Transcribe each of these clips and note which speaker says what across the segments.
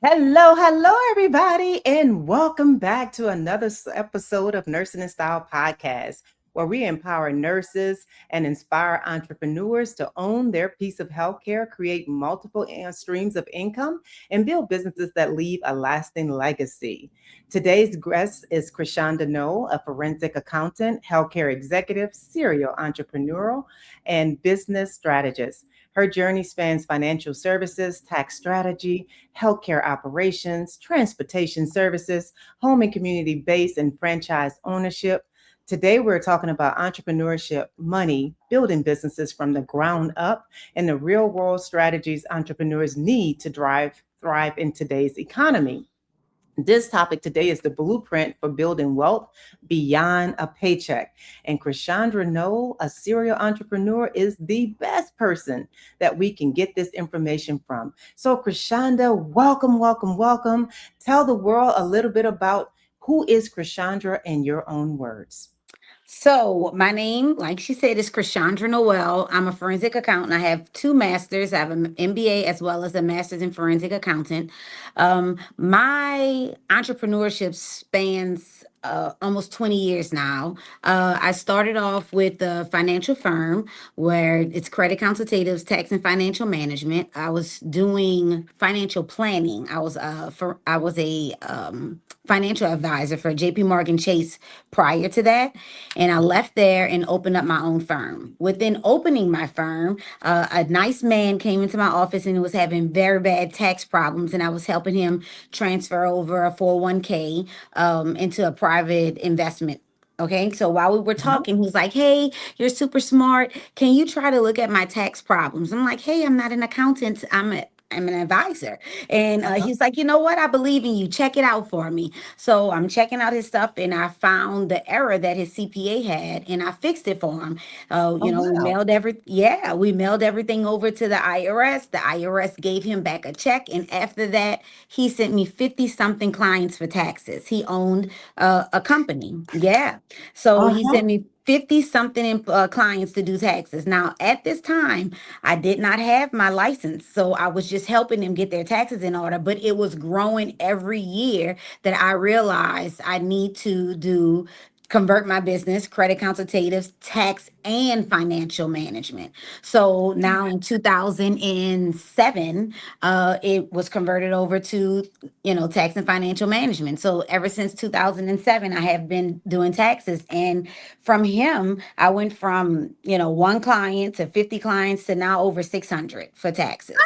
Speaker 1: Hello, everybody, and welcome back to another episode of Nursing and Style Podcast, where we empower nurses and inspire entrepreneurs to own their piece of healthcare, create multiple streams of income, and build businesses that leave a lasting legacy. Today's guest is Krishondra A, a forensic accountant, healthcare executive, serial entrepreneurial, and business strategist. Her journey spans financial services, tax strategy, healthcare operations, transportation services, home and community based and franchise ownership. Today, we're talking about entrepreneurship, money, building businesses from the ground up, and the real world strategies entrepreneurs need to thrive in today's economy. This topic today is the blueprint for building wealth beyond a paycheck. And Krishondra Noel, a serial entrepreneur, is the best person that we can get this information from. So, Krishondra, welcome. Tell the world a little bit about who is Krishondra in your own words.
Speaker 2: So, my name, like she said, is Krishondra Noel. I'm a forensic accountant. I have two masters. I have an MBA as well as a master's in forensic accountant. My entrepreneurship spans almost 20 years now. I started off with a financial firm where it's credit consultatives, tax and financial management. I was doing financial planning. I was a financial advisor for JP Morgan Chase prior to that. And I left there and opened up my own firm. Within opening my firm, a nice man came into my office and was having very bad tax problems. And I was helping him transfer over a 401k into a private investment. Okay, so while we were
Speaker 1: Uh-huh.
Speaker 2: talking, he's like, "Hey, you're super smart. Can you try to look at my tax problems?" I'm like, "Hey, I'm not an accountant. I'm an advisor." And
Speaker 1: Uh-huh.
Speaker 2: he's like, "You know what? I believe in you. Check it out for me." So I'm checking out his stuff, and I found the error that his CPA had, and I fixed it for him.
Speaker 1: Oh, wow.
Speaker 2: We mailed everything over to the IRS. The IRS gave him back a check, and after that, he sent me 50 something clients for taxes. He owned a company. Yeah. So he
Speaker 1: Uh-huh.
Speaker 2: sent me 50 something clients to do taxes. Now, at this time, I did not have my license. So I was just helping them get their taxes in order, but it was growing every year that I realized I need to do convert my business, credit consultatives, tax, and financial management. So now in 2007, it was converted over to, tax and financial management. So ever since 2007, I have been doing taxes. And from him, I went from, one client to 50 clients to now over 600 for taxes.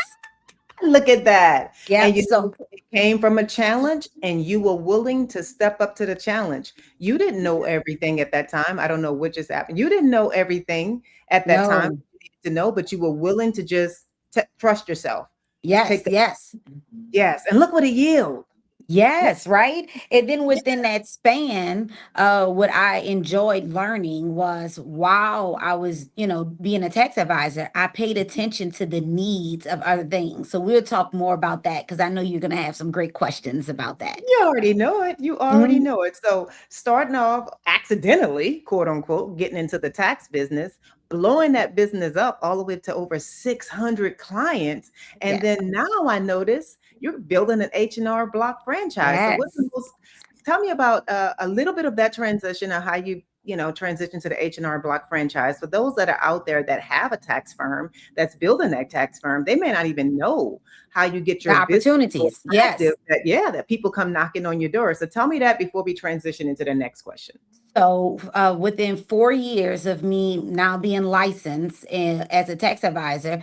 Speaker 1: Look at that. And
Speaker 2: Yep. So
Speaker 1: it came from a challenge and you were willing to step up to the challenge. You didn't know everything at that time. I don't know what just happened. You didn't know everything at that time
Speaker 2: no.
Speaker 1: you needed to know, but you were willing to just trust yourself.
Speaker 2: Yes,
Speaker 1: Take the
Speaker 2: yes.
Speaker 1: yes. And look what it yield. Look.
Speaker 2: Yes, right. And then
Speaker 1: Yeah.
Speaker 2: within that span, what I enjoyed learning was while I was, being a tax advisor, I paid attention to the needs of other things. So we'll talk more about that because I know you're going to have some great questions about that.
Speaker 1: You already know it. You already
Speaker 2: Mhm.
Speaker 1: know it. So, starting off accidentally, quote unquote, getting into the tax business, blowing that business up all the way to over 600 clients. And
Speaker 2: Yes,
Speaker 1: then now I notice you're building an H&R Block franchise. So, what's the
Speaker 2: yes.
Speaker 1: most, tell me about a little bit of that transition of how transition to the H&R Block franchise. For those that are out there that have a tax firm that's building that tax firm, they may not even know how you get
Speaker 2: The
Speaker 1: your business so
Speaker 2: opportunities.
Speaker 1: attractive
Speaker 2: Yes.
Speaker 1: that people come knocking on your door. So tell me that before we transition into the next question.
Speaker 2: So, within 4 years of me now being licensed as a tax advisor,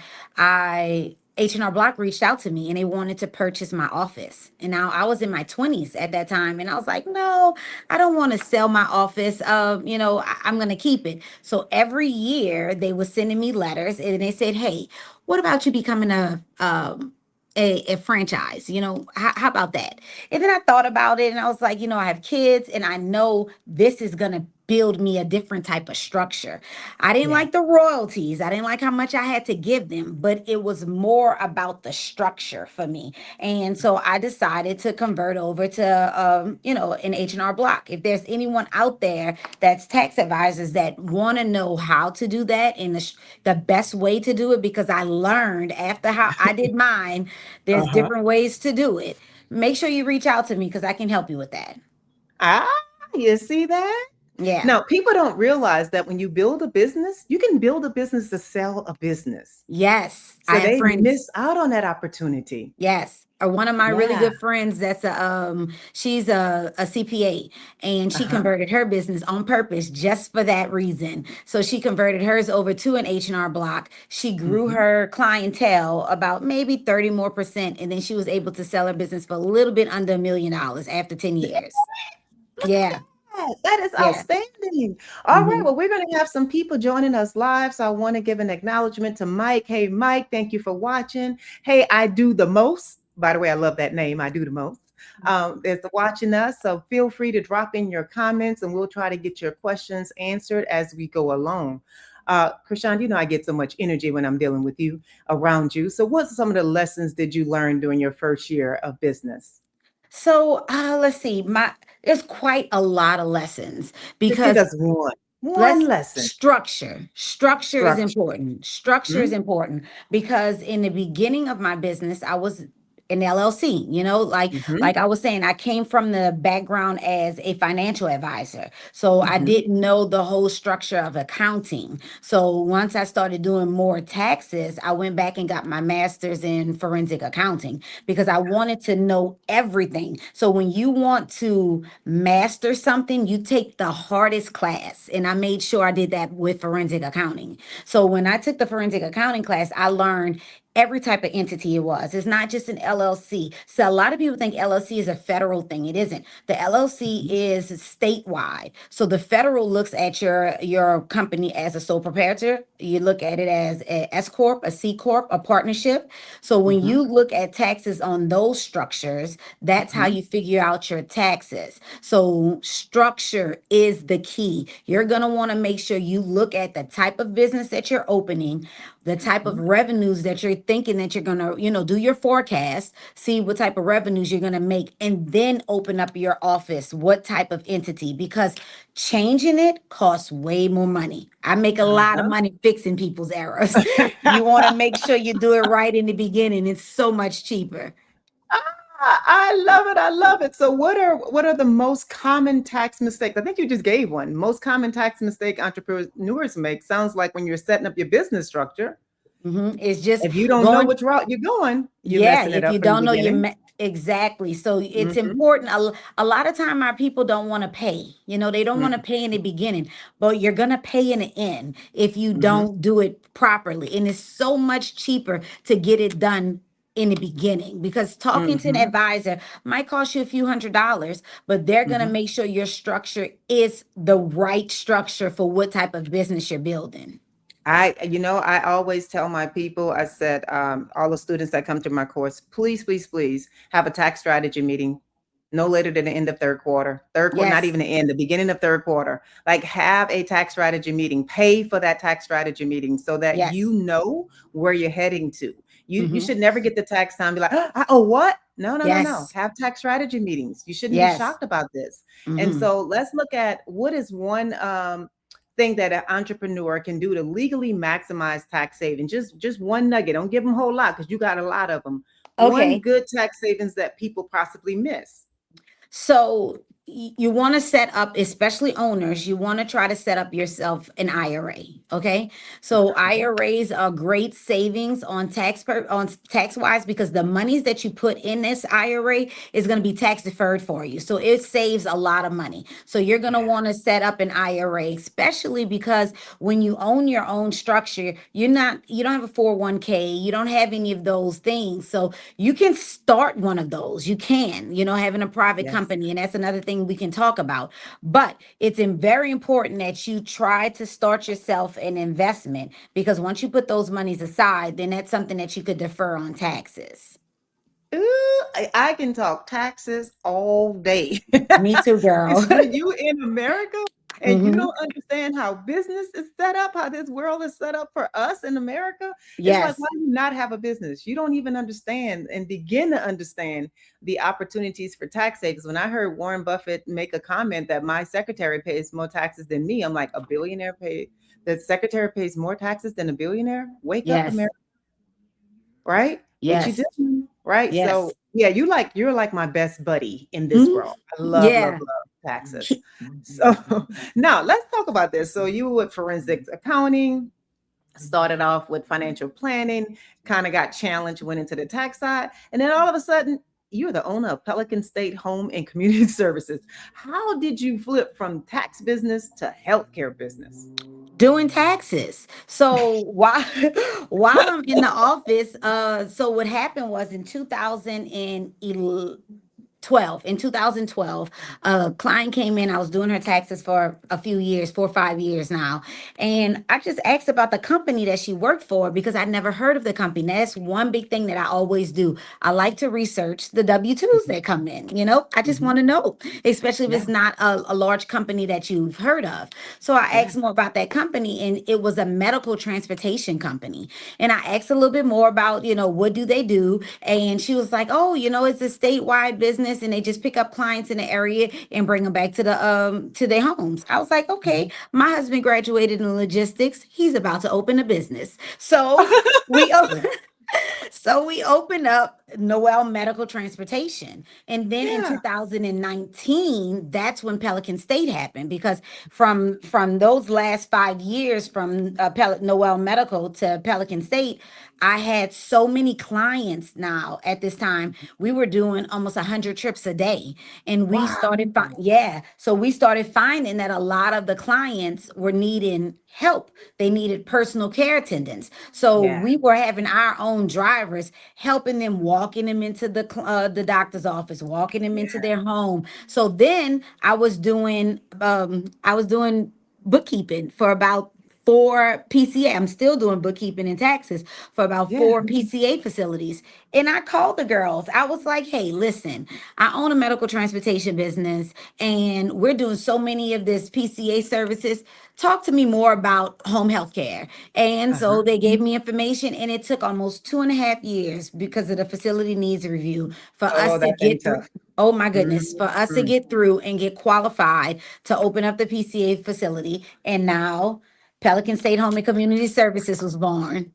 Speaker 2: H&R Block reached out to me and they wanted to purchase my office. And now I was in my 20s at that time, and I was like, "No, I don't want to sell my office. I'm going to keep it." So every year they were sending me letters and they said, "Hey, what about you becoming a franchise? How about that?" And then I thought about it and I was like, I have kids and I know this is going to build me a different type of structure. I didn't
Speaker 1: Yeah.
Speaker 2: like the royalties. I didn't like how much I had to give them, but it was more about the structure for me. And so I decided to convert over to, an H&R Block. If there's anyone out there that's tax advisors that want to know how to do that and the best way to do it, because I learned after how I did mine, there's
Speaker 1: Uh-huh.
Speaker 2: different ways to do it. make sure you reach out to me because I can help you with that.
Speaker 1: Ah, you see that?
Speaker 2: Yeah.
Speaker 1: Now, people don't realize that when you build a business, you can build a business to sell a business.
Speaker 2: Yes. I
Speaker 1: So
Speaker 2: have
Speaker 1: they
Speaker 2: friends.
Speaker 1: miss out on that opportunity.
Speaker 2: Yes. Or one of my really
Speaker 1: Yeah.
Speaker 2: good friends that's she's a CPA, and she
Speaker 1: Uh-huh.
Speaker 2: converted her business on purpose just for that reason. So she converted hers over to an H&R Block. She grew
Speaker 1: Mhm.
Speaker 2: her clientele about maybe 30 more percent, and then she was able to sell her business for a little bit under $1 million after 10 years.
Speaker 1: Look at
Speaker 2: Yeah.
Speaker 1: that. That is
Speaker 2: Yeah.
Speaker 1: outstanding. All right.
Speaker 2: Hmm.
Speaker 1: Well, we're going to have some people joining us live. So I want to give an acknowledgement to Mike. Hey, Mike, thank you for watching. Hey, I do the most. By the way, I love that name. I do the most. Is watching us. So feel free to drop in your comments and we'll try to get your questions answered as we go along. Krishan, I get so much energy when I'm dealing with you around you. So, what's some of the lessons did you learn during your first year of business?
Speaker 2: So let's see. There's quite a lot of lessons
Speaker 1: Just give
Speaker 2: because
Speaker 1: us one
Speaker 2: let's
Speaker 1: lesson.
Speaker 2: structure is
Speaker 1: Structure.
Speaker 2: important. Structure is
Speaker 1: Mhm,
Speaker 2: important because in the beginning of my business I was an LLC, like
Speaker 1: mhm,
Speaker 2: I was saying, I came from the background as a financial advisor, so I
Speaker 1: mhm,
Speaker 2: didn't know the whole structure of accounting. So once I started doing more taxes, I went back and got my master's in forensic accounting because I wanted to know everything. So when you want to master something, you take the hardest class. And I made sure I did that with forensic accounting. So when I took the forensic accounting class, I learned every type of entity it was. It's not just an LLC. So a lot of people think LLC is a federal thing. It isn't. The LLC
Speaker 1: mhm,
Speaker 2: is statewide. So the federal looks at your company as a sole proprietor. You look at it as a S corp, a C corp, a partnership. So when
Speaker 1: mhm,
Speaker 2: you look at taxes on those structures, that's how
Speaker 1: mhm,
Speaker 2: you figure out your taxes. So structure is the key. You're going to want to make sure you look at the type of business that you're opening, the type of
Speaker 1: mhm.
Speaker 2: revenues that you're thinking that you're going to, do your forecast, see what type of revenues you're going to make, and then open up your office, what type of entity, because changing it costs way more money. I make a lot of
Speaker 1: Uh-huh.
Speaker 2: money fixing people's errors. You want to make sure you do it right in the beginning. It's so much cheaper.
Speaker 1: I love it. I love it. So what are the most common tax mistakes? I think you just gave one. Most common tax mistake entrepreneurs make sounds like when you're setting up your business structure.
Speaker 2: It's just
Speaker 1: If you don't know
Speaker 2: going.
Speaker 1: which route you're going, you're
Speaker 2: Yeah,
Speaker 1: messing it
Speaker 2: if you
Speaker 1: up from the
Speaker 2: don't know
Speaker 1: beginning.
Speaker 2: exactly. So it's
Speaker 1: Mhm,
Speaker 2: important. A lot of time our people don't want to pay. They don't want to
Speaker 1: mhm,
Speaker 2: pay in the beginning, but you're gonna pay in the end if you
Speaker 1: mhm,
Speaker 2: don't do it properly. And it's so much cheaper to get it done in the beginning because talking to an
Speaker 1: mhm.
Speaker 2: advisor might cost you a few $100s, but they're gonna
Speaker 1: Mhm.
Speaker 2: make sure your structure is the right structure for what type of business you're building.
Speaker 1: I always tell my people, I said, all the students that come to my course, please, please, please have a tax strategy meeting no later than the end of third quarter. Third quarter, not even
Speaker 2: Yes,
Speaker 1: the end, the beginning of third quarter. Like have a tax strategy meeting, pay for that tax strategy meeting so that you
Speaker 2: yes.
Speaker 1: know where you're heading to. You
Speaker 2: Hmm.
Speaker 1: should never get the tax time and be like, oh, what? No, no, no, no.
Speaker 2: Yes,
Speaker 1: Have tax strategy meetings. You shouldn't be
Speaker 2: yes.
Speaker 1: shocked about this. And
Speaker 2: Hmm.
Speaker 1: so let's look at what is one thing that an entrepreneur can do to legally maximize tax savings. Just one nugget. Don't give them a whole lot because you got a lot of them. One
Speaker 2: Okay.
Speaker 1: good tax savings that people possibly miss.
Speaker 2: So you want to set up, especially owners, you want to try to set up yourself an IRA. Okay. So
Speaker 1: Okay.
Speaker 2: IRAs are great savings on tax wise because the monies that you put in this IRA is going to be tax deferred for you. So it saves a lot of money. So you're going to
Speaker 1: Yeah.
Speaker 2: want to set up an IRA, especially because when you own your own structure, you don't have a 401k, you don't have any of those things. So you can start one of those. You can, having a private
Speaker 1: Yes.
Speaker 2: company. And that's another thing we can talk about. But very important that you try to start yourself an investment because once you put those monies aside, then that's something that you could defer on taxes.
Speaker 1: Ooh, I can talk taxes all day.
Speaker 2: Me too, girl.
Speaker 1: It's when you in America and you
Speaker 2: Hmm.
Speaker 1: don't understand how business is set up, how this world is set up for us in America. It's like, why
Speaker 2: Yes.
Speaker 1: do you not have a business? You don't even understand and begin to understand the opportunities for tax savings. When I heard Warren Buffett make a comment that my secretary pays more taxes than me, I'm like, the secretary pays more taxes than a billionaire? Wake up,
Speaker 2: Yes.
Speaker 1: America, right? What you
Speaker 2: Yes.
Speaker 1: doing? Right. So
Speaker 2: Yes.
Speaker 1: Yeah, you're like my best buddy in this
Speaker 2: Mhm.
Speaker 1: world. I love, love,
Speaker 2: Yeah.
Speaker 1: love taxes. So now let's talk about this. So you were with forensic accounting, started off with financial planning, kind of got challenged, went into the tax side, and then all of a sudden you're the owner of Pelican State Home and Community Services. How did you flip from tax business to healthcare business?
Speaker 2: Doing taxes. So while while I'm in the office, so what happened was in 2011 12 in 2012, a client came in. I was doing her taxes for a few years, 4 or 5 years now, and I just asked about the company that she worked for because I'd never heard of the company. That's one big thing that I always do. I like to research the W-2s
Speaker 1: Mhm,
Speaker 2: that come in. I just
Speaker 1: mhm.
Speaker 2: want to know, especially if
Speaker 1: Yeah,
Speaker 2: it's not a large company that you've heard of. So I
Speaker 1: yeah.
Speaker 2: asked more about that company, and it was a medical transportation company. And I asked a little bit more about, what do they do? And she was like, oh, it's a statewide business and they just pick up clients in the area and bring them back to their homes. I was like, okay,
Speaker 1: Mhm.
Speaker 2: my husband graduated in logistics. He's about to open a business. So we so we opened up Noel Medical Transportation. And then in
Speaker 1: Yeah.
Speaker 2: 2019, that's when Pelican State happened because from those last 5 years from Noel Medical to Pelican State, I had so many clients now at this time. We were doing almost 100 trips a day. And we
Speaker 1: Wow.
Speaker 2: started, yeah. So we started finding that a lot of the clients were needing help. They needed personal care attendants. So
Speaker 1: Yeah.
Speaker 2: we were having our own drivers helping them, walking them into the doctor's office, walking them into
Speaker 1: Yeah.
Speaker 2: their home. So then I was doing bookkeeping for about four PCA. I'm still doing bookkeeping and taxes for about
Speaker 1: Yeah.
Speaker 2: four PCA facilities. And I called the girls. I was like, hey, listen, I own a medical transportation business and we're doing so many of this PCA services. Talk to me more about home health care. And
Speaker 1: Uh-huh.
Speaker 2: so they gave me information, and it took almost 2.5 years because of the facility needs review for us
Speaker 1: Oh,
Speaker 2: to
Speaker 1: that ain't
Speaker 2: get through.
Speaker 1: tough.
Speaker 2: Oh my goodness, for us to
Speaker 1: Mhm.
Speaker 2: get through and get qualified to open up the PCA facility. And now Pelican State Home and Community Services was born.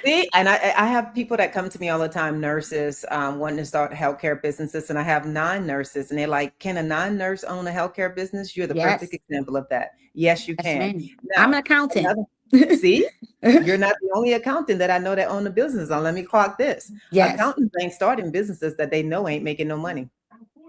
Speaker 1: See, and I have people that come to me all the time, nurses, wanting to start healthcare businesses, and I have non-nurses, and they're like, "Can a non-nurse own a healthcare business?" You're the perfect
Speaker 2: Yes,
Speaker 1: example of that. Yes, you
Speaker 2: yes,
Speaker 1: can.
Speaker 2: ma'am. I'm
Speaker 1: Now,
Speaker 2: an accountant.
Speaker 1: another, see, you're not the only accountant that I know that own a business. Now, let me clock this:
Speaker 2: Yes.
Speaker 1: accountants ain't starting businesses that they know ain't making no money.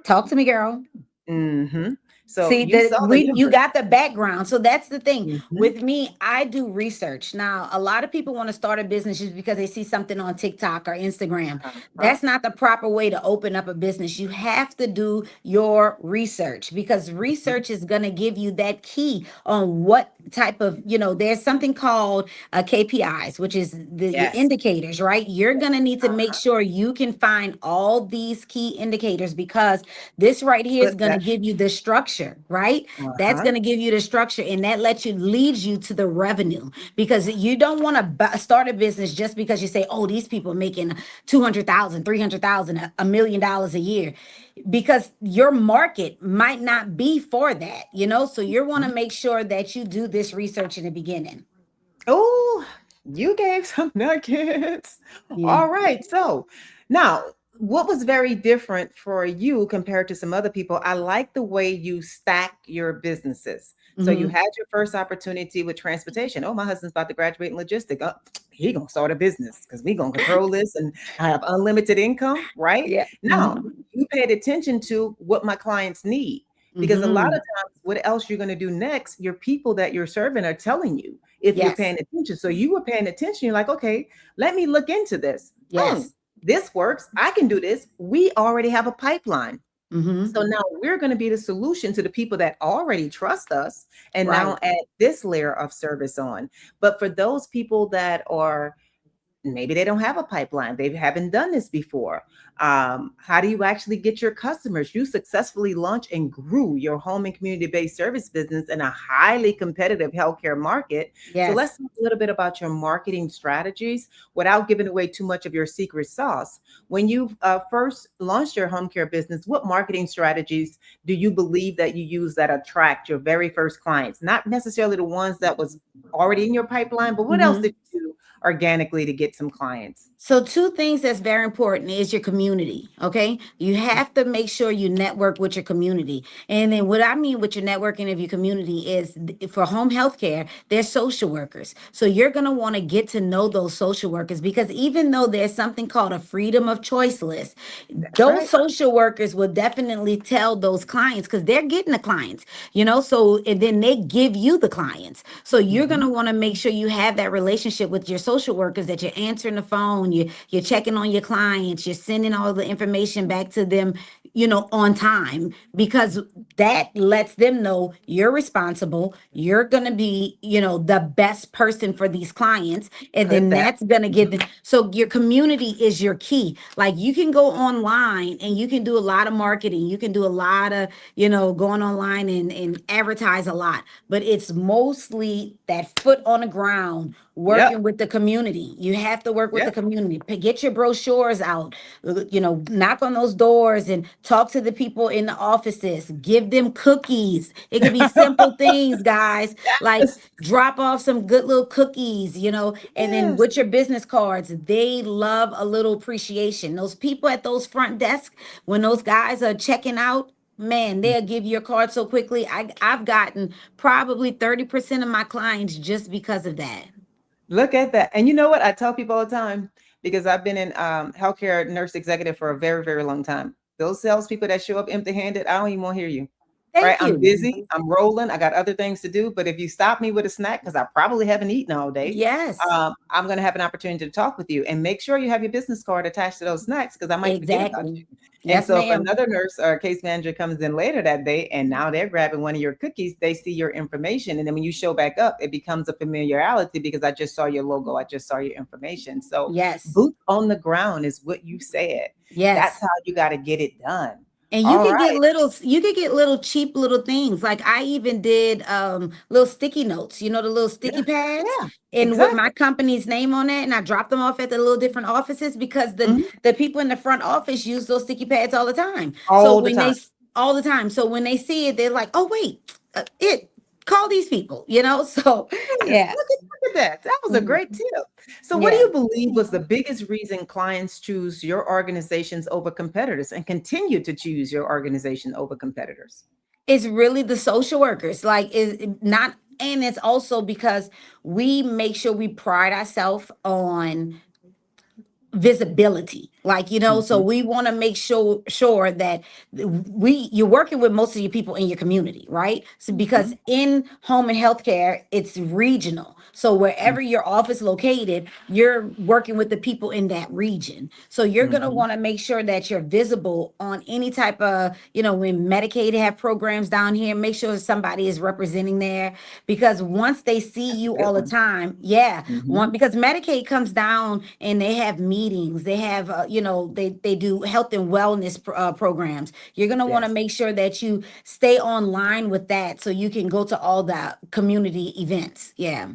Speaker 2: Talk to me, girl.
Speaker 1: Hmm. So
Speaker 2: See
Speaker 1: you
Speaker 2: that
Speaker 1: saw the
Speaker 2: you
Speaker 1: numbers.
Speaker 2: got the background. So that's the thing.
Speaker 1: Hmm.
Speaker 2: With me, I do research. Now, a lot of people want to start a business just because they see something on TikTok or Instagram.
Speaker 1: Uh-huh.
Speaker 2: That's not the proper way to open up a business. You have to do your research because
Speaker 1: Mhm.
Speaker 2: research is going to give you that key on what type of, there's something called KPIs, which is your
Speaker 1: Yes.
Speaker 2: indicators, right? You're going to
Speaker 1: Yes.
Speaker 2: need to make
Speaker 1: Uh-huh.
Speaker 2: sure you can find all these key indicators because this right here is
Speaker 1: Flip
Speaker 2: going to
Speaker 1: that.
Speaker 2: give you the structure, right? That's
Speaker 1: Uh-huh.
Speaker 2: going to give you the structure and that leads you to the revenue because you don't want to start a business just because you say, oh, these people are making 200,000, 300,000, $1 million a year because your market might not be for that, so you want to make sure that you do this research in the beginning.
Speaker 1: Oh, you gave some nuggets.
Speaker 2: Yeah.
Speaker 1: All right. So now, what was very different for you compared to some other people? I like the way you stack your businesses. So you
Speaker 2: Hmm.
Speaker 1: had your first opportunity with transportation. Oh, my husband's about to graduate in logistics. Oh, he gonna start a business because we gonna control this and I have unlimited income, right?
Speaker 2: Yeah.
Speaker 1: Now
Speaker 2: Hmm.
Speaker 1: you paid attention to what my clients need. Because a lot of
Speaker 2: Hmm.
Speaker 1: times, what else you're going to do next, your people that you're serving are telling you if you're
Speaker 2: Yes.
Speaker 1: paying attention. So you were paying attention. You're like, okay, let me look into this.
Speaker 2: Yes.
Speaker 1: This works. I can do this. We already have a pipeline. So
Speaker 2: Hmm.
Speaker 1: now we're going to be the solution to the people that already trust us and
Speaker 2: Right.
Speaker 1: now add this layer of service on. But for those people that are maybe they don't have a pipeline, they haven't done this before, how do you actually get your customers? You successfully launched and grew your home and community-based service business in a highly competitive healthcare market. So let's
Speaker 2: Yes.
Speaker 1: talk a little bit about your marketing strategies without giving away too much of your secret sauce. When you first launched your home care business, what marketing strategies do you believe that you use that attract your very first clients, not necessarily the ones that was already in your pipeline, but what else
Speaker 2: Hmm.
Speaker 1: did you do organically to get get some clients?
Speaker 2: So two things that's very important is your community. Okay. You have to make sure you network with your community. And then what I mean with your networking of your community is for home health care, there's social workers. So you're going to want to get to know those social workers because even though there's something called a freedom of choice list,
Speaker 1: That's
Speaker 2: those
Speaker 1: right.
Speaker 2: social workers will definitely tell those clients because they're getting the clients, so and then they give you the clients. So you're going
Speaker 1: Mhm.
Speaker 2: to want to make sure you have that relationship with your social workers, that you're answering the phone, you're checking on your clients, you're sending all the information back to them, on time, because that lets them know you're responsible, you're going to be, the best person for these clients, and
Speaker 1: Put
Speaker 2: then
Speaker 1: that.
Speaker 2: that's going to give them.
Speaker 1: Mhm.
Speaker 2: So your community is your key. Like you can go online and you can do a lot of marketing, you can do a lot of, going online and advertise a lot, but it's mostly that foot on the ground
Speaker 1: Yep.
Speaker 2: working with the community. You have to work with the
Speaker 1: Yep.
Speaker 2: community. Get your brochures out, knock on those doors and talk to the people in the offices. Give them cookies. It could be simple things, guys, like
Speaker 1: Yes.
Speaker 2: drop off some good little cookies, and then
Speaker 1: Yes.
Speaker 2: with your business cards, they love a little appreciation. Those people at those front desks, when those guys are checking out, man, they'll give you your card so quickly. I've gotten probably 30% of my clients just because of that.
Speaker 1: Look at that. And you know what? I tell people all the time because I've been in healthcare nurse executive for a very, very long time. Those salespeople that show up empty handed, I don't even want to hear you. Right?
Speaker 2: Thank
Speaker 1: I'm
Speaker 2: you.
Speaker 1: busy. I'm rolling. I got other things to do. But if you stop me with a snack, because I probably haven't eaten all day,
Speaker 2: Yes,
Speaker 1: I'm going to have an opportunity to talk with you and make sure you have your business card attached to those snacks because I might forget about
Speaker 2: exactly.
Speaker 1: you. And
Speaker 2: Yes,
Speaker 1: so if
Speaker 2: ma'am.
Speaker 1: another nurse or case manager comes in later that day and now they're grabbing one of your cookies, they see your information. And then when you show back up, it becomes a familiarity because I just saw your logo, I just saw your information. So
Speaker 2: Yes,
Speaker 1: boots on the ground is what you said. That's
Speaker 2: yes.
Speaker 1: how you got to get it done.
Speaker 2: And
Speaker 1: All right.
Speaker 2: you could get little cheap little things. Like I even did little sticky notes, the little sticky
Speaker 1: Yeah.
Speaker 2: pads,
Speaker 1: Yeah.
Speaker 2: and with my
Speaker 1: Exactly.
Speaker 2: company's name on it, and I dropped them off at the little different offices because the
Speaker 1: Mhm.
Speaker 2: the people in the front office use those sticky pads all the time. So
Speaker 1: All the
Speaker 2: when they
Speaker 1: time.
Speaker 2: all the time, so when they see it, they're like, "Oh wait, it call these people," So
Speaker 1: Yes,
Speaker 2: yeah.
Speaker 1: look at that. That was a
Speaker 2: Mhm.
Speaker 1: great tip. So what do
Speaker 2: Yeah.
Speaker 1: you believe was the biggest reason clients choose your organizations over competitors and continue to choose your organization over competitors?
Speaker 2: It's really the social workers. Like is not, and it's also because we make sure we pride ourselves on visibility, like, so
Speaker 1: Mhm,
Speaker 2: we want to make sure that you're working with most of your people in your community, right? So because
Speaker 1: mhm,
Speaker 2: in home and healthcare it's regional, so
Speaker 1: mm,
Speaker 2: wherever your office located, you're working with the people in that region, so you're going to
Speaker 1: mhm.
Speaker 2: want to make sure that you're visible on any type of, when Medicaid have programs down here, make sure somebody is representing there, because once they see
Speaker 1: That's a
Speaker 2: you
Speaker 1: good
Speaker 2: all the
Speaker 1: one.
Speaker 2: time, yeah,
Speaker 1: Mhm.
Speaker 2: because Medicaid comes down and they have meetings, they have, they do health and wellness programs. You're going to want to
Speaker 1: Yes,
Speaker 2: make sure that you stay online with that so you can go to all the community events. Yeah.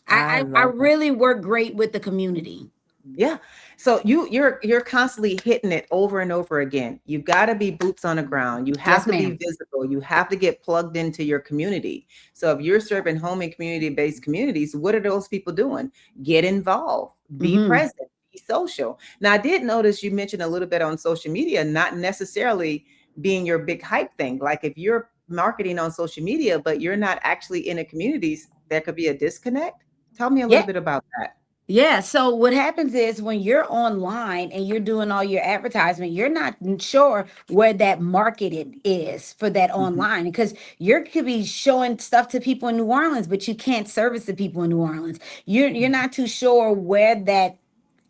Speaker 1: I
Speaker 2: I
Speaker 1: love that.
Speaker 2: really work great with the community.
Speaker 1: Yeah. So you're constantly hitting it over and over again. You got to be boots on the ground. You have
Speaker 2: Yes,
Speaker 1: to be
Speaker 2: ma'am.
Speaker 1: visible. You have to get plugged into your community. So if you're serving home and community-based communities, what are those people doing? Get involved, be
Speaker 2: Hmm.
Speaker 1: present, be social. Now, I did notice you mentioned a little bit on social media, not necessarily being your big hype thing. Like if you're marketing on social media, but you're not actually in the communities, there could be a disconnect. Tell me a little
Speaker 2: Yeah.
Speaker 1: bit about that.
Speaker 2: Yeah, so what happens is when you're online and you're doing all your advertisement, you're not sure where that market it is for that
Speaker 1: Mhm.
Speaker 2: online, because you could be showing stuff to people in New Orleans, but you can't service the people in New Orleans. You're not too sure where that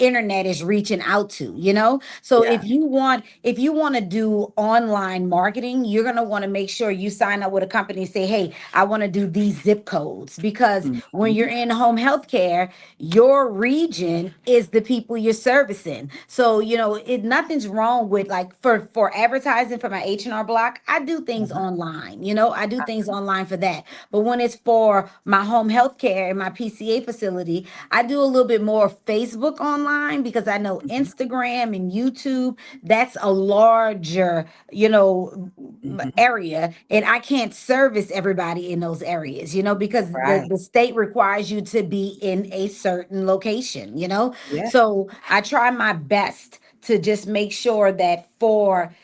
Speaker 2: internet is reaching out to, so
Speaker 1: Yeah.
Speaker 2: if you want to do online marketing, you're going to want to make sure you sign up with a company and say, hey, I want to do these zip codes, because when you're
Speaker 1: Mhm.
Speaker 2: in home health care, your region is the people you're servicing. So nothing's wrong with, like, for advertising for my H&R Block, I do things
Speaker 1: Uh-huh.
Speaker 2: online. I do things online for that. But when it's for my home health care and my PCA facility, I do a little bit more Facebook online online because I know
Speaker 1: Mhm.
Speaker 2: Instagram and YouTube, that's a larger,
Speaker 1: Mhm.
Speaker 2: area, and I can't service everybody in those areas, because the
Speaker 1: Right.
Speaker 2: the state requires you to be in a certain location.
Speaker 1: Yeah.
Speaker 2: So I try my best to just make sure that for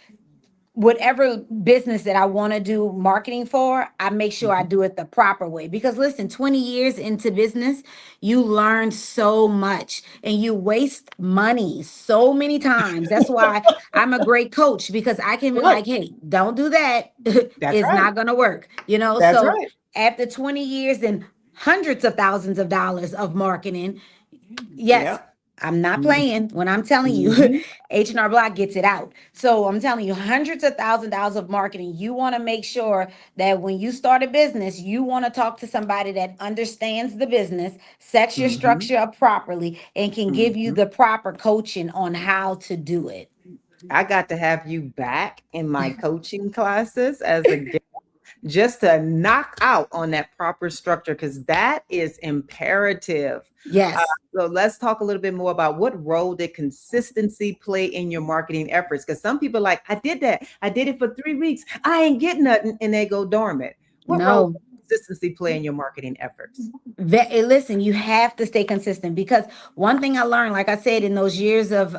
Speaker 2: whatever business that I want to do marketing for, I make sure I
Speaker 1: Mhm.
Speaker 2: do it the proper way. Because listen, 20 years into business, you learn so much and you waste money so many times. That's why I'm a great coach because I can be
Speaker 1: Right.
Speaker 2: like, hey, don't do that.
Speaker 1: That's
Speaker 2: It's
Speaker 1: right.
Speaker 2: not going to work.
Speaker 1: That's
Speaker 2: So
Speaker 1: right.
Speaker 2: after 20 years and hundreds of thousands of dollars of marketing, yes,
Speaker 1: Yep.
Speaker 2: I'm not
Speaker 1: Mhm.
Speaker 2: playing when I'm telling you
Speaker 1: Mhm.
Speaker 2: H&R Block gets it out. So I'm telling you, hundreds of $1,000s of marketing. You want to make sure that when you start a business, you want to talk to somebody that understands the business, sets your
Speaker 1: Mhm.
Speaker 2: structure up properly, and can give you
Speaker 1: Mhm.
Speaker 2: the proper coaching on how to do it.
Speaker 1: I got to have you back in my coaching classes as a guest just to knock out on that proper structure because that is imperative. Uh,
Speaker 2: Yes.
Speaker 1: so let's talk a little bit more about what role did consistency play in your marketing efforts? Because some people like, I did that. I did it for 3 weeks. I ain't getting nothing, and they go dormant. What role
Speaker 2: No.
Speaker 1: does consistency play in your marketing efforts?
Speaker 2: Listen, you have to stay consistent because one thing I learned, like I said, in those years of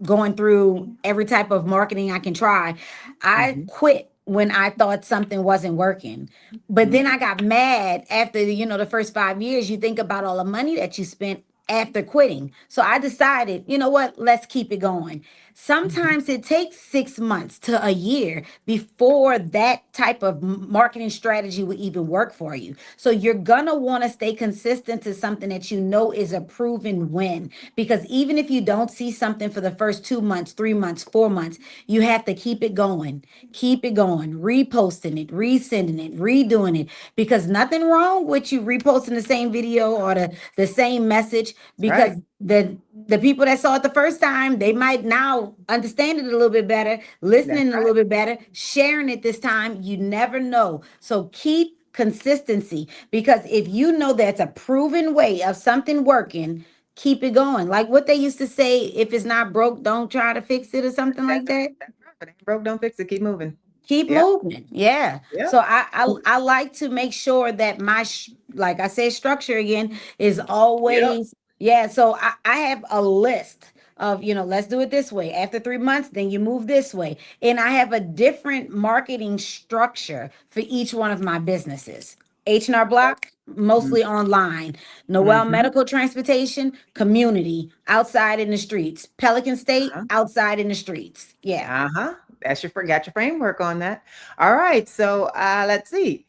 Speaker 2: going through every type of marketing I can try, I
Speaker 1: Mhm.
Speaker 2: quit when I thought something wasn't working. But then I
Speaker 1: Mhm.
Speaker 2: got mad after the first 5 years. You think about all the money that you spent after quitting. So I decided, you know what, let's keep it going.
Speaker 1: Mhm.
Speaker 2: Sometimes it takes 6 months to a year before that type of marketing strategy will even work for you. So you're gonna want to stay consistent to something that you know is a proven win. Because even if you don't see something for the first 2 months, 3 months, 4 months, you have to keep it going, reposting it, resending it, redoing it. Because nothing wrong with you reposting the same video or the same message
Speaker 1: That's right.
Speaker 2: because the people that saw it the first time, they might now understand it a little bit better,
Speaker 1: That's
Speaker 2: listening a
Speaker 1: right.
Speaker 2: little bit better, sharing it this time. You never know. So keep consistency because if you know that's a proven way of something working, keep it going. Like what they used to say, if it's not broke, don't try to fix it or something like
Speaker 1: That's right.
Speaker 2: that.
Speaker 1: That's right. If it ain't broke, don't fix it. Keep moving.
Speaker 2: Keep
Speaker 1: Yep.
Speaker 2: moving. Yeah.
Speaker 1: Yep.
Speaker 2: So I like to make sure that like I said, structure again is
Speaker 1: Yep.
Speaker 2: always, yeah. So I have a list of, let's do it this way. After 3 months, then you move this way. And I have a different marketing structure for each one of my businesses. H&R Block, mostly online. Noel
Speaker 1: Mm-hmm.
Speaker 2: Medical Transportation, community, outside in the streets. Pelican State,
Speaker 1: Uh-huh.
Speaker 2: outside in the streets. Yeah.
Speaker 1: Uh-huh. That's got your framework on that. All right. So let's see.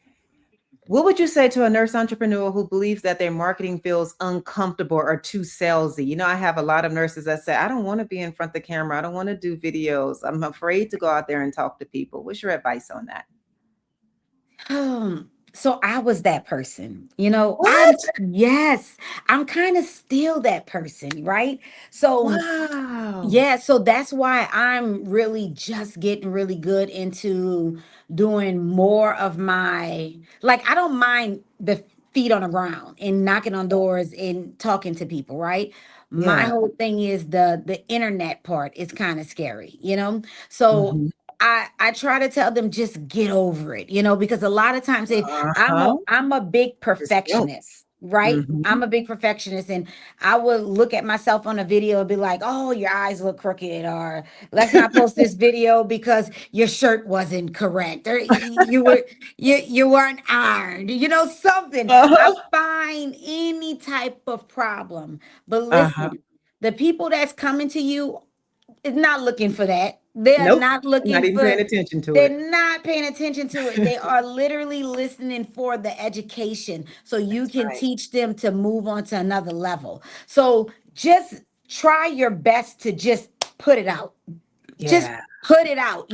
Speaker 1: What would you say to a nurse entrepreneur who believes that their marketing feels uncomfortable or too salesy? I have a lot of nurses that say, I don't want to be in front of the camera. I don't want to do videos. I'm afraid to go out there and talk to people. What's your advice on that?
Speaker 2: So I was that person,
Speaker 1: What?
Speaker 2: yes, I'm kind of still that person, right? So
Speaker 1: Wow.
Speaker 2: yeah, so that's why I'm really just getting really good into doing more of like, I don't mind the feet on the ground and knocking on doors and talking to people, right? My
Speaker 1: Yeah.
Speaker 2: whole thing is the internet part is kind of scary. So
Speaker 1: Mhm.
Speaker 2: I try to tell them just get over it, because a lot of times
Speaker 1: Uh-huh.
Speaker 2: I'm a big
Speaker 1: Just go.
Speaker 2: perfectionist, right?
Speaker 1: Mhm.
Speaker 2: I'm a big perfectionist and I would look at myself on a video and be like, "Oh, your eyes look crooked," or "Let's not post this video because your shirt wasn't correct," or you weren't ironed," something. I
Speaker 1: Uh-huh.
Speaker 2: find any type of problem. But
Speaker 1: Uh-huh.
Speaker 2: listen, the people that's coming to you is not looking for that. They are
Speaker 1: Nope.
Speaker 2: not
Speaker 1: Not
Speaker 2: looking
Speaker 1: even
Speaker 2: for
Speaker 1: paying attention to it.
Speaker 2: they're not paying attention to it. They are literally listening for the education so you
Speaker 1: That's
Speaker 2: can
Speaker 1: right.
Speaker 2: teach them to move on to another level. So just try your best to just put it out. Just
Speaker 1: Yeah.
Speaker 2: put it out.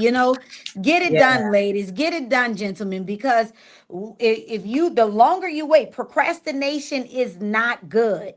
Speaker 2: Get it
Speaker 1: Yeah.
Speaker 2: done, ladies. Get it done, gentlemen, because if you the longer you wait, procrastination is not good.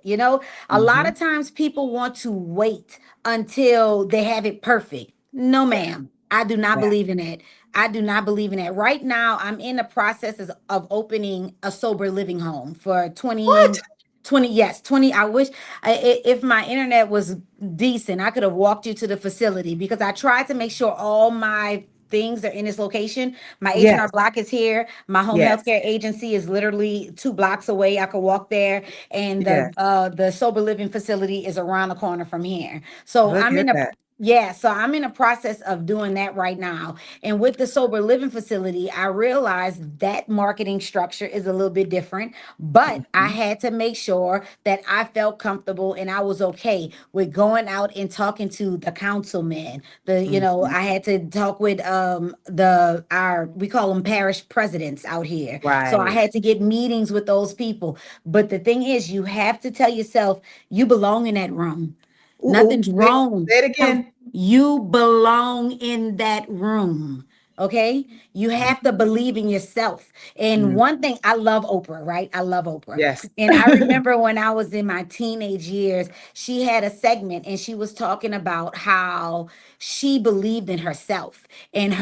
Speaker 2: A lot
Speaker 1: Mhm.
Speaker 2: of times people want to wait until they have it perfect. No,
Speaker 1: Yeah.
Speaker 2: ma'am. I do not
Speaker 1: Yeah.
Speaker 2: believe in it. I do not believe in it. Right now, I'm in the process of opening a sober living home for 20.
Speaker 1: What?
Speaker 2: 20, yes, 20. I wish if my internet was decent, I could have walked you to the facility because I tried to make sure all my things are in this location. My H&R
Speaker 1: Yes,
Speaker 2: Block is here. My home health
Speaker 1: yes,
Speaker 2: care agency is literally 2 blocks away. I could walk there. And
Speaker 1: yes.
Speaker 2: the sober living facility is around the corner from here. So
Speaker 1: Look
Speaker 2: I'm
Speaker 1: at
Speaker 2: in a
Speaker 1: that.
Speaker 2: yeah, so I'm in a process of doing that right now. And with the sober living facility, I realized that marketing structure is a little bit different, but I
Speaker 1: Mhm.
Speaker 2: had to make sure that I felt comfortable and I was okay with going out and talking to the councilmen.
Speaker 1: Mhm.
Speaker 2: I had to talk with the our we call them parish presidents out here. So I
Speaker 1: Right.
Speaker 2: had to get meetings with those people. But the thing is, you have to tell yourself you belong in that room.
Speaker 1: Ooh, ooh.
Speaker 2: Nothing's
Speaker 1: Say,
Speaker 2: wrong.
Speaker 1: say it again.
Speaker 2: You belong in that room. Okay. You have to believe in yourself. And
Speaker 1: Mhm.
Speaker 2: one thing, I love Oprah, right? I love Oprah.
Speaker 1: Yes.
Speaker 2: And I remember when I was in my teenage years, she had a segment and she was talking about how she believed in herself. And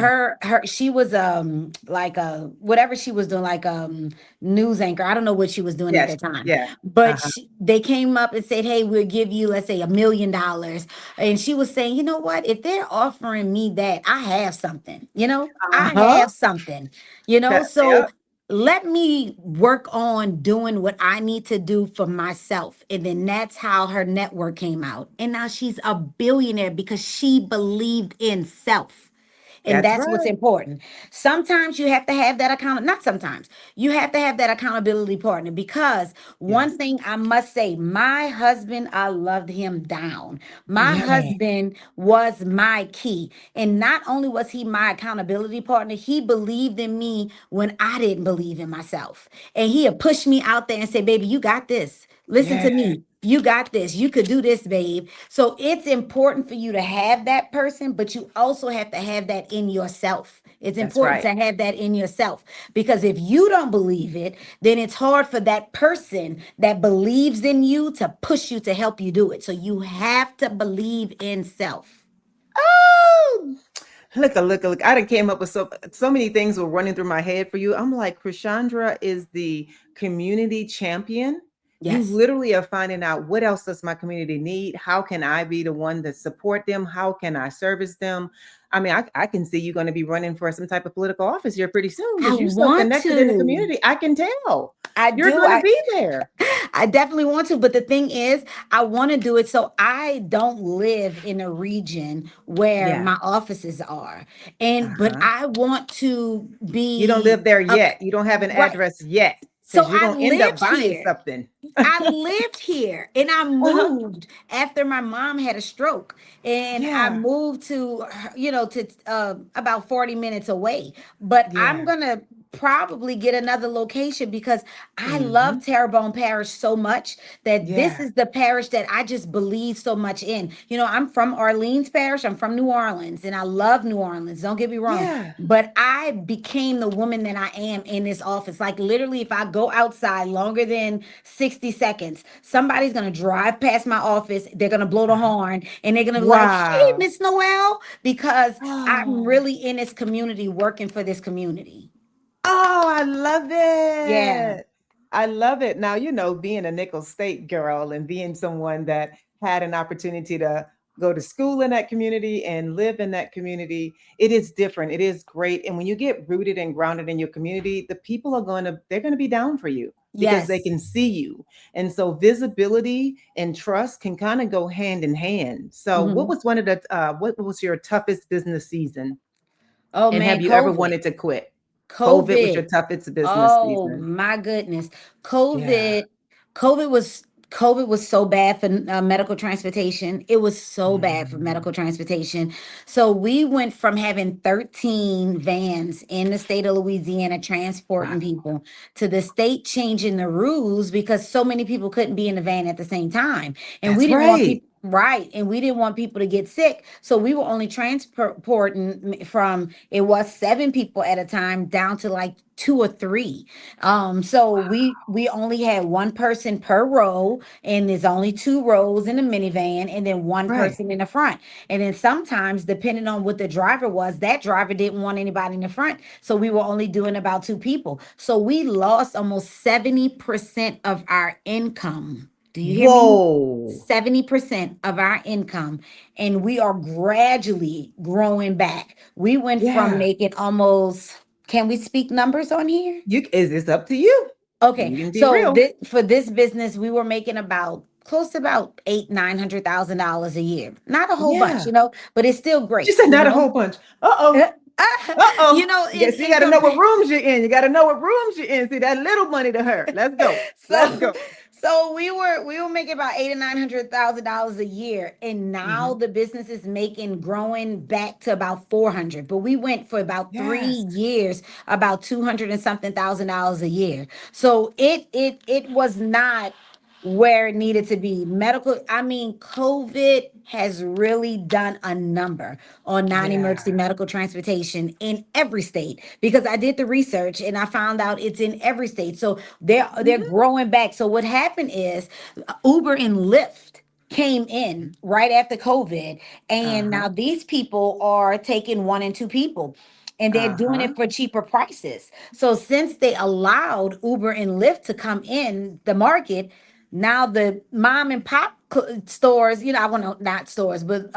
Speaker 2: she was like a whatever she was doing, like news anchor. I don't know what she was doing at
Speaker 1: Yes.
Speaker 2: that time.
Speaker 1: Yeah.
Speaker 2: But
Speaker 1: Uh-huh.
Speaker 2: they came up and said, "Hey, we'll give you, let's say, $1 million." And she was saying, "You know what? If they're offering me that, I have something. I
Speaker 1: Uh-huh.
Speaker 2: have something. So
Speaker 1: Yep.
Speaker 2: let me work on doing what I need to do for myself." And then that's how her network came out. And now she's a billionaire because she believed in self. And
Speaker 1: That's
Speaker 2: that's what's
Speaker 1: right.
Speaker 2: important. Sometimes you have to have that not sometimes. You have to have that accountability partner because one
Speaker 1: Yes.
Speaker 2: thing I must say, my husband, I loved him down. My
Speaker 1: Yeah.
Speaker 2: husband was my key. And not only was he my accountability partner, he believed in me when I didn't believe in myself. And he had pushed me out there and say, "Baby, you got this. Listen
Speaker 1: Yeah.
Speaker 2: to me. You got this. You could do this, babe." So it's important for you to have that person, but you also have to have that in yourself. It's
Speaker 1: That's
Speaker 2: important
Speaker 1: right.
Speaker 2: to have that in yourself because if you don't believe it, then it's hard for that person that believes in you to push you to help you do it. So you have to believe in self.
Speaker 1: Oh, look. I done came up with so many things were running through my head for you. I'm like, Krishondra is the community champion. You
Speaker 2: Yes.
Speaker 1: literally are finding out what else does my community need? How can I be the one that support them? How can I service them? I mean, I can see you're going to be running for some type of political office here pretty soon
Speaker 2: I
Speaker 1: because you're so
Speaker 2: want
Speaker 1: connected in the
Speaker 2: to.
Speaker 1: community. I can tell
Speaker 2: I
Speaker 1: you're
Speaker 2: do.
Speaker 1: going to be there.
Speaker 2: I definitely want to, but the thing is, I want to do it so I don't live in a region where
Speaker 1: Yeah.
Speaker 2: my offices are. But
Speaker 1: Uh-huh.
Speaker 2: I want to
Speaker 1: You don't
Speaker 2: be
Speaker 1: live there
Speaker 2: a
Speaker 1: yet. You don't have an
Speaker 2: right.
Speaker 1: address yet
Speaker 2: So
Speaker 1: because you're
Speaker 2: I
Speaker 1: going to end up
Speaker 2: lived
Speaker 1: buying
Speaker 2: here.
Speaker 1: something.
Speaker 2: I lived here and I
Speaker 1: Uh-huh.
Speaker 2: moved after my mom had a stroke. And I
Speaker 1: Yeah.
Speaker 2: moved to about 40 minutes away. But I'm
Speaker 1: Yeah.
Speaker 2: going to probably get another location because I love
Speaker 1: Mhm.
Speaker 2: Terrebonne Parish so much that this
Speaker 1: Yeah.
Speaker 2: is the parish that I just believe so much in. I'm from Orleans Parish, I'm from New Orleans, and I love New Orleans. Don't get me wrong.
Speaker 1: Yeah.
Speaker 2: But I became the woman that I am in this office. Like literally, if I go outside longer than 60 seconds, somebody's gonna drive past my office, they're gonna blow the
Speaker 1: Uh-huh.
Speaker 2: horn, and they're gonna be like, "Hey,
Speaker 1: Wow.
Speaker 2: Miss Noel," because I'm
Speaker 1: Oh.
Speaker 2: really in this community, working for this community.
Speaker 1: Oh, I love
Speaker 2: Yeah.
Speaker 1: it. I love it. Now, being a Nickel State girl and being someone that had an opportunity to go to school in that community and live in that community, it is different. It is great. And when you get rooted and grounded in your community, the people they're going to be down for you because they
Speaker 2: Yes.
Speaker 1: can see you. And so visibility and trust can kind of go hand in hand. So
Speaker 2: Mhm.
Speaker 1: what was your toughest business season?
Speaker 2: Oh
Speaker 1: And have
Speaker 2: man,
Speaker 1: you ever
Speaker 2: COVID.
Speaker 1: wanted to quit? COVID was your
Speaker 2: COVID.
Speaker 1: toughest business
Speaker 2: Oh
Speaker 1: season.
Speaker 2: my goodness.
Speaker 1: Yeah,
Speaker 2: COVID, COVID was so bad for medical transportation. It was so bad for
Speaker 1: mhm.
Speaker 2: medical transportation. So we went from having 13 vans in the state of Louisiana transporting
Speaker 1: Wow,
Speaker 2: people to the state changing the rules because so many people couldn't be in the van at the same time. And we
Speaker 1: that's
Speaker 2: didn't want
Speaker 1: right.
Speaker 2: people Right. And we didn't want people to get sick. So we were only transporting from, it was 7 people at a time down to like 2 or 3. So we only had one person per row, and there's only 2 rows in the minivan, and then one
Speaker 1: Right.
Speaker 2: person in the front. And then sometimes, depending on what the driver was, that driver didn't want anybody in the front. So we were only doing about 2 people. So we lost almost 70% of our income. Do you hear me?
Speaker 1: Whoa.
Speaker 2: 70% of our income, and we are gradually growing back. We went from
Speaker 1: Yeah.
Speaker 2: making almost, can we speak numbers on here?
Speaker 1: You is this up to you?
Speaker 2: Okay,
Speaker 1: You can be
Speaker 2: so
Speaker 1: real.
Speaker 2: for this business, we were making about close to about 800-900,000 dollars a year. Not a whole bunch,
Speaker 1: Yeah.
Speaker 2: but it's still
Speaker 1: She
Speaker 2: great,
Speaker 1: said not a whole bunch. Uh-oh. Uh-oh.
Speaker 2: in
Speaker 1: You got to know
Speaker 2: comparison.
Speaker 1: what rooms you're in. You got to know what rooms you're in. See that little money to her. Let's go. Let's
Speaker 2: so
Speaker 1: go.
Speaker 2: so we were making about 800 or 900,000 dollars a year, and now
Speaker 1: Hmm.
Speaker 2: the business is making, growing back to about 400. But we went for about three
Speaker 1: Yes.
Speaker 2: years about 200 and something thousand dollars a year. So it was not where it needed to be. COVID has really done a number on non-emergency
Speaker 1: Yeah.
Speaker 2: medical transportation in every state, because I did the research and I found out it's in every state. So they're
Speaker 1: Hmm.
Speaker 2: growing back. So what happened is Uber and Lyft came in right after COVID, and
Speaker 1: Uh-huh.
Speaker 2: now these people are taking 1 and 2 people, and they're doing
Speaker 1: Uh-huh.
Speaker 2: it for cheaper prices. So since they allowed Uber and Lyft to come in the market, now the mom and pop stores, I want to, not stores, but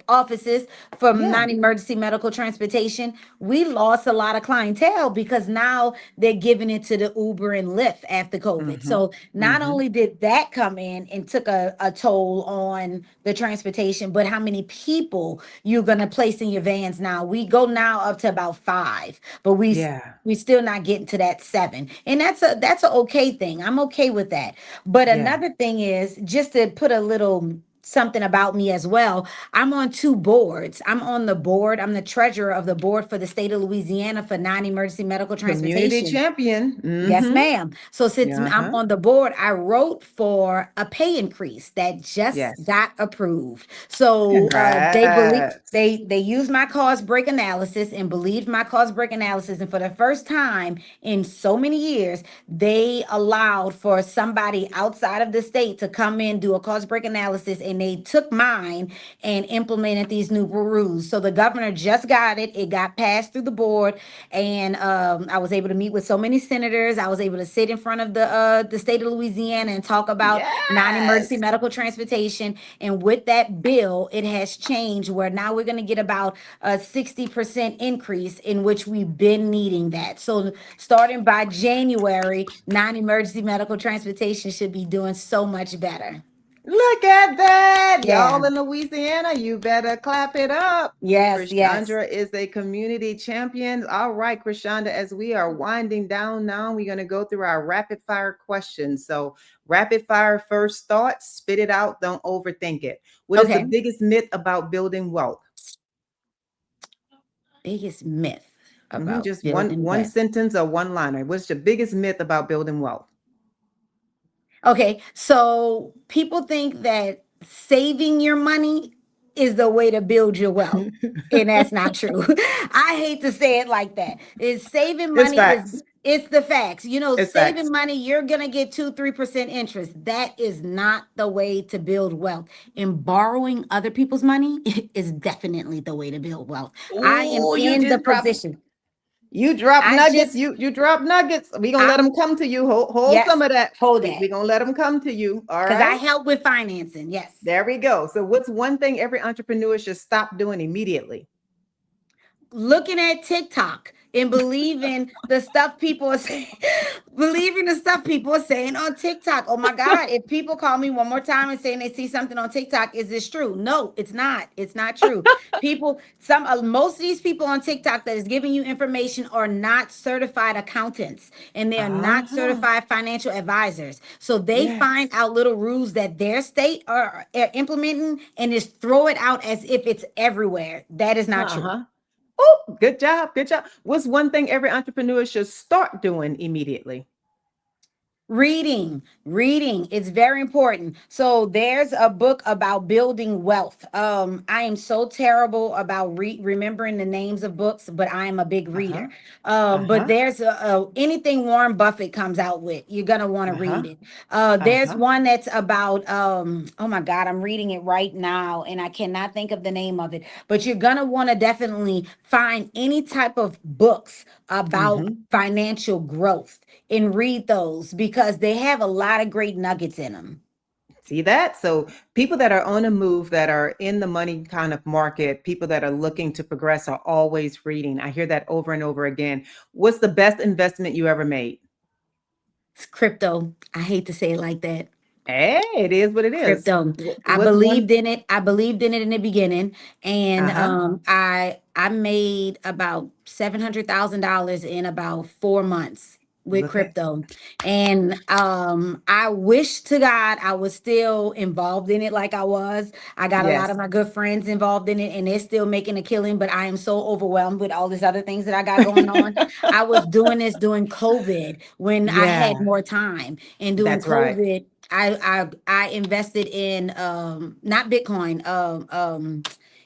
Speaker 2: offices from
Speaker 1: Yeah.
Speaker 2: non-emergency medical transportation, we lost a lot of clientele because now they're giving it to the Uber and Lyft after COVID.
Speaker 1: Hmm.
Speaker 2: So not
Speaker 1: Hmm.
Speaker 2: only did that come in and took a toll on the transportation, but how many people you're going to place in your vans now. We go now up to about 5, but
Speaker 1: Yeah.
Speaker 2: we still not getting to that 7. And that's a okay thing. I'm okay with that. But
Speaker 1: Yeah.
Speaker 2: another thing is, just to put a little something about me as well, I'm on 2 boards. I'm on the board, I'm the treasurer of the board for the state of Louisiana for non-emergency medical
Speaker 1: Community
Speaker 2: transportation.
Speaker 1: champion.
Speaker 2: Yes,
Speaker 1: Hmm.
Speaker 2: ma'am. So since I'm
Speaker 1: Uh-huh.
Speaker 2: on the board, I wrote for a pay increase that just
Speaker 1: Yes.
Speaker 2: got approved. So
Speaker 1: Congrats.
Speaker 2: they used my cost break analysis and believed my cost break analysis, and for the first time in so many years, they allowed for somebody outside of the state to come in, do a cost break analysis, and they took mine and implemented these new rules. So the governor just got it. It got passed through the board, and I was able to meet with so many senators. I was able to sit in front of the state of Louisiana and talk about non-emergency
Speaker 1: Yes.
Speaker 2: medical transportation. And with that bill, it has changed where now we're going to get about a 60% increase, in which we've been needing that. So starting by January, non-emergency medical transportation should be doing so much better.
Speaker 1: Look at that.
Speaker 2: Yeah.
Speaker 1: Y'all in Louisiana, you better clap it up.
Speaker 2: Yes, yes.
Speaker 1: Krishondra is a community champion. All right, Krishondra, as we are winding down now, we're going to go through our rapid fire questions. So, rapid fire first thoughts, spit it out, don't overthink it. What is the
Speaker 2: Okay.
Speaker 1: biggest myth about building wealth?
Speaker 2: Biggest myth about
Speaker 1: Just one
Speaker 2: building
Speaker 1: one
Speaker 2: wealth.
Speaker 1: sentence or one liner. What's the biggest myth about building wealth?
Speaker 2: Okay, so people think that saving your money is the way to build your wealth. And that's not true. I hate to say it like that. Is saving
Speaker 1: It's
Speaker 2: money is
Speaker 1: facts.
Speaker 2: it's the facts.
Speaker 1: It's
Speaker 2: Saving
Speaker 1: facts.
Speaker 2: money, you're gonna get 2-3% interest. That is not the way to build wealth. And borrowing other people's money is definitely the way to build wealth. I am
Speaker 1: Oh, you
Speaker 2: in the
Speaker 1: just dropped
Speaker 2: position.
Speaker 1: You drop
Speaker 2: I
Speaker 1: nuggets.
Speaker 2: just
Speaker 1: You drop nuggets. We gonna let them
Speaker 2: I'm
Speaker 1: come to you. Hold some
Speaker 2: yes,
Speaker 1: of that.
Speaker 2: hold
Speaker 1: We
Speaker 2: that.
Speaker 1: gonna let them come to you. All
Speaker 2: Because I
Speaker 1: right.
Speaker 2: help with financing. Yes.
Speaker 1: There we go. So, what's one thing every entrepreneur should stop doing immediately?
Speaker 2: Looking at TikTok and believing the stuff people are saying, believing the stuff people are saying on TikTok. Oh my God. If people call me one more time and saying they see something on TikTok, is this true? No, it's not. It's not true. Most of these people on TikTok that is giving you information are not certified accountants, and they are not
Speaker 1: Uh-huh.
Speaker 2: certified financial advisors. So they find
Speaker 1: Yes.
Speaker 2: out little rules that their state are implementing and just throw it out as if it's everywhere. That is not true.
Speaker 1: Uh-huh. Oh, good job. Good job. What's one thing every entrepreneur should start doing immediately?
Speaker 2: Reading, it's very important. So there's a book about building wealth. I am so terrible about remembering the names of books, but I am a big reader.
Speaker 1: Uh-huh.
Speaker 2: But
Speaker 1: Uh-huh.
Speaker 2: there's anything Warren Buffett comes out with, you're gonna want to read
Speaker 1: Uh-huh.
Speaker 2: it. There's
Speaker 1: Uh-huh.
Speaker 2: one that's about oh my God, I'm reading it right now and I cannot think of the name of it. But you're gonna want to definitely find any type of books about
Speaker 1: Mm-hmm.
Speaker 2: financial growth and read those because they have a lot of great nuggets in them.
Speaker 1: See that? So people that are on a move, that are in the money kind of market, people that are looking to progress are always reading. I hear that over and over again. What's the best investment you ever made?
Speaker 2: It's crypto. I hate to say it like that.
Speaker 1: Hey, it is what it is.
Speaker 2: Crypto. I
Speaker 1: What's one?
Speaker 2: believed in it. I believed in it in the beginning, and
Speaker 1: Uh-huh.
Speaker 2: I made about $700,000 in about 4 months with
Speaker 1: Look at
Speaker 2: crypto. And I wish to God I was still involved in it like I was. I got a lot
Speaker 1: yes.
Speaker 2: of my good friends involved in it, and they're still making a killing. But I am so overwhelmed with all these other things that I got going on. I was doing this during COVID when I
Speaker 1: Yeah,
Speaker 2: had more time, and during
Speaker 1: that's right.
Speaker 2: COVID. I invested in not Bitcoin.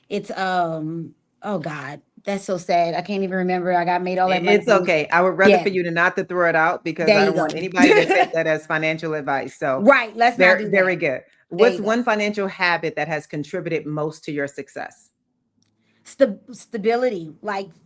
Speaker 2: It's oh God, that's so sad. I can't even remember. I got made all that money.
Speaker 1: It's okay. I would rather
Speaker 2: Yeah,
Speaker 1: for you to not to throw it out because
Speaker 2: there
Speaker 1: I
Speaker 2: you
Speaker 1: don't want
Speaker 2: go.
Speaker 1: anybody to take that as financial advice. So
Speaker 2: Right, let's not do
Speaker 1: very
Speaker 2: that.
Speaker 1: good.
Speaker 2: There
Speaker 1: What's
Speaker 2: you go.
Speaker 1: one financial habit that has contributed most to your success?
Speaker 2: Stability, like
Speaker 1: Hmm.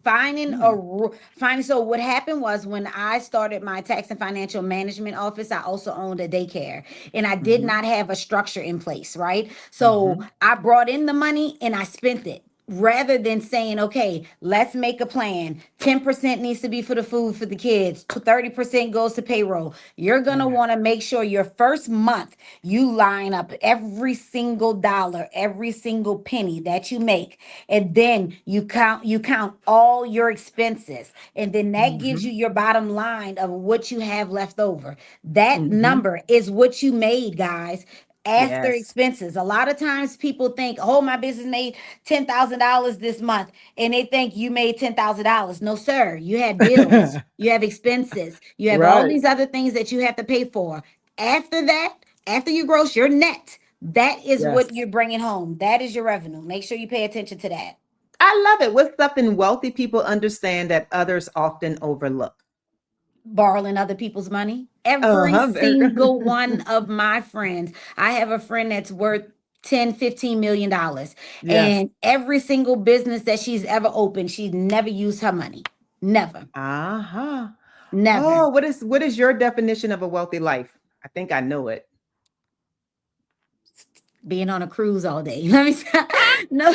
Speaker 2: finding. So what happened was when I started my tax and financial management office, I also owned a daycare, and I did
Speaker 1: Hmm.
Speaker 2: not have a structure in place, right? So
Speaker 1: Hmm.
Speaker 2: I brought in the money and I spent it rather than saying, okay, let's make a plan. 10% needs to be for the food for the kids, 30% goes to payroll. You're going to
Speaker 1: Yeah.
Speaker 2: want to make sure your first month you line up every single dollar, every single penny that you make, and then you count all your expenses, and then that gives you
Speaker 1: Hmm.
Speaker 2: your bottom line of what you have left over. That
Speaker 1: Hmm.
Speaker 2: number is what you made, guys, after
Speaker 1: Yes.
Speaker 2: expenses. A lot of times people think, oh, my business made $10,000 this month, and they think you made $10,000. No, sir. You had bills, you have expenses, you have all
Speaker 1: Right.
Speaker 2: these other things that you have to pay for. After that, after you gross your net, that is what
Speaker 1: Yes.
Speaker 2: you're bringing home. That is your revenue. Make sure you pay attention to that.
Speaker 1: I love it. What's something wealthy people understand that others often overlook?
Speaker 2: Borrowing other people's money. Every
Speaker 1: Uh-huh. Very
Speaker 2: single
Speaker 1: good.
Speaker 2: one of my friends. I have a friend that's worth 10, $15 million.
Speaker 1: Yes.
Speaker 2: And every single business that she's ever opened, she's never used her money. Never.
Speaker 1: Uh-huh.
Speaker 2: Never.
Speaker 1: Oh, what is your definition of a wealthy life? I think I know it.
Speaker 2: Being on a cruise all day. Let me say, no.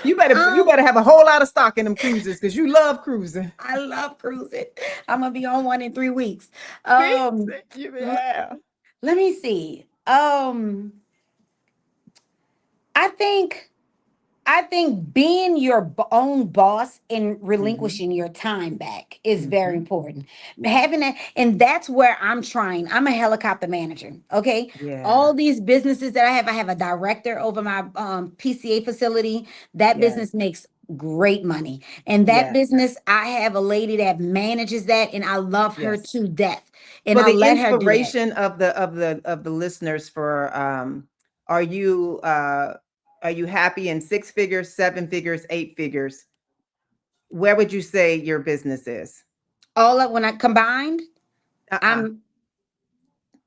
Speaker 1: You better have a whole lot of stock in them cruises because you love cruising.
Speaker 2: I love cruising. I'm gonna be on one in 3 weeks.
Speaker 1: See?
Speaker 2: Um, l-
Speaker 1: Yeah.
Speaker 2: let me see. I think I think being your own boss and
Speaker 1: Hmm.
Speaker 2: relinquishing your time back is very
Speaker 1: Hmm.
Speaker 2: important. Having that, and that's where I'm trying. I'm a helicopter manager. Okay.
Speaker 1: Yeah.
Speaker 2: All these businesses that I have a director over my PCA facility. That
Speaker 1: Yes.
Speaker 2: business makes great money. And that
Speaker 1: Yes.
Speaker 2: business, I have a lady that manages that, and I love her
Speaker 1: Yes.
Speaker 2: to death. And
Speaker 1: For
Speaker 2: I
Speaker 1: the
Speaker 2: let her do that.
Speaker 1: inspiration of the listeners, for are you uh are you happy in six figures, seven figures, eight figures? Where would you say your business is?
Speaker 2: All of when I combined,
Speaker 1: Uh-uh.
Speaker 2: I'm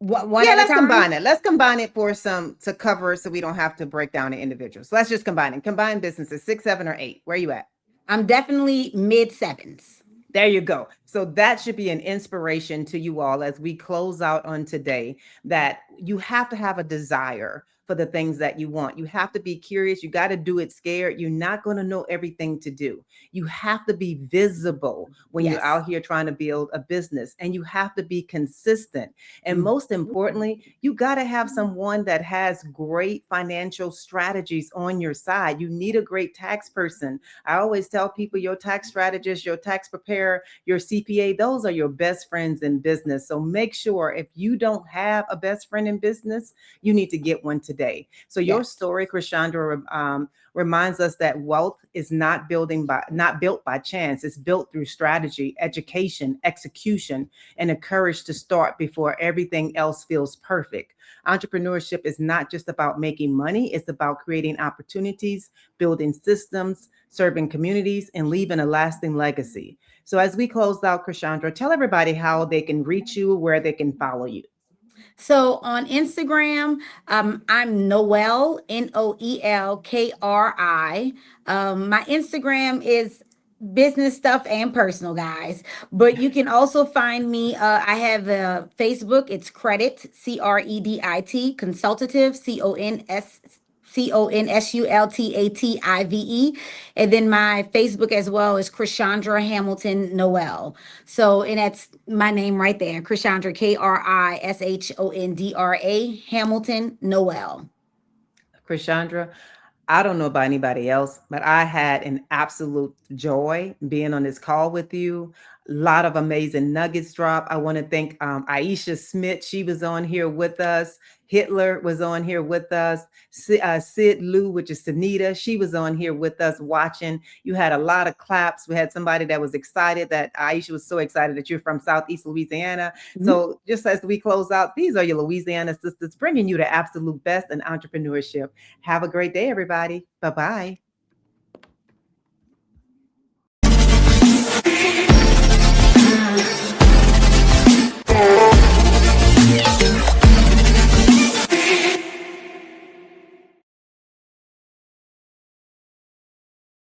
Speaker 2: one
Speaker 1: Yeah,
Speaker 2: at a
Speaker 1: let's
Speaker 2: time.
Speaker 1: combine it. Let's combine it for some to cover so we don't have to break down the individuals. Let's just combine it. Combine businesses, six, seven, or eight. Where you at?
Speaker 2: I'm definitely mid sevens.
Speaker 1: There you go. So that should be an inspiration to you all as we close out on today, that you have to have a desire for the things that you want. You have to be curious. You got to do it scared. You're not going to know everything to do. You have to be visible when you're
Speaker 2: Yes.
Speaker 1: out here trying to build a business, and you have to be consistent. And
Speaker 2: Mm.
Speaker 1: most importantly, you got to have someone that has great financial strategies on your side. You need a great tax person. I always tell people your tax strategist, your tax preparer, your CPA, those are your best friends in business. So make sure if you don't have a best friend in business, you need to get one today. today. So your
Speaker 2: Yes.
Speaker 1: story, Krishondra, reminds us that wealth is not built by chance. It's built through strategy, education, execution, and the courage to start before everything else feels perfect. Entrepreneurship is not just about making money, it's about creating opportunities, building systems, serving communities, and leaving a lasting legacy. So, as we close out, Krishondra, tell everybody how they can reach you, where they can follow you.
Speaker 2: So on Instagram, I'm Noel, Noelkri. My Instagram is business stuff and personal, guys. But you can also find me. I have a Facebook. It's Credit, Credit, Consultative, Consultative. And then my Facebook as well is Krishondra Hamilton Noel. So, and that's my name right there, Krishondra, Krishondra Hamilton Noel.
Speaker 1: Krishondra, I don't know about anybody else, but I had an absolute joy being on this call with you. A lot of amazing nuggets drop. I want to thank Aisha Smith. She was on here with us. Hitler was on here with us. Sid Lou, which is Sunita, she was on here with us watching. You had a lot of claps. We had somebody that was excited, that Aisha was so excited that you're from Southeast Louisiana.
Speaker 2: Mhm.
Speaker 1: So just as we close out, these are your Louisiana sisters bringing you the absolute best in entrepreneurship. Have a great day, everybody. Bye bye.